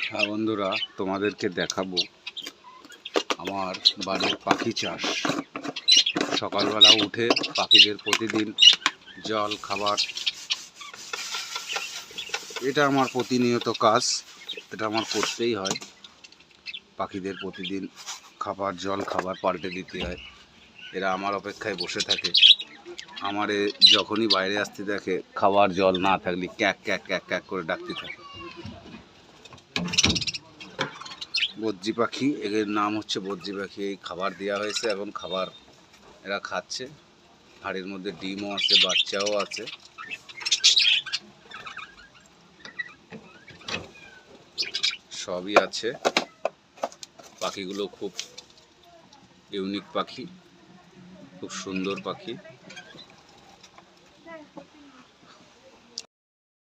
হ্যাঁ বন্ধুরা, তোমাদেরকে দেখাবো আমার বাড়ির পাখি চাষ। সকালবেলা উঠে পাখিদের প্রতিদিন জল খাবার, এটা আমার প্রতিনিয়ত কাজ। এটা আমার করতেই হয়। পাখিদের প্রতিদিন জল খাবার পাল্টে দিতে হয়। এরা আমার অপেক্ষায় বসে থাকে। আমারে যখনই বাইরে আসতে দেখে, খাবার জল না থাকলে ক্যাক ক্যাক ক্যাক ক্যাক করে ডাকতে থাকে। বদ্রি পাখি, এদের নাম হচ্ছে বদ্রি পাখি। এই খাবার দেওয়া হয়েছে, এখন খাবার এরা খাচ্ছে। হাড়ির মধ্যে ডিমও আছে, বাচ্চাও আছে। সবই আছে। পাখিগুলো খুব ইউনিক পাখি, খুব সুন্দর পাখি।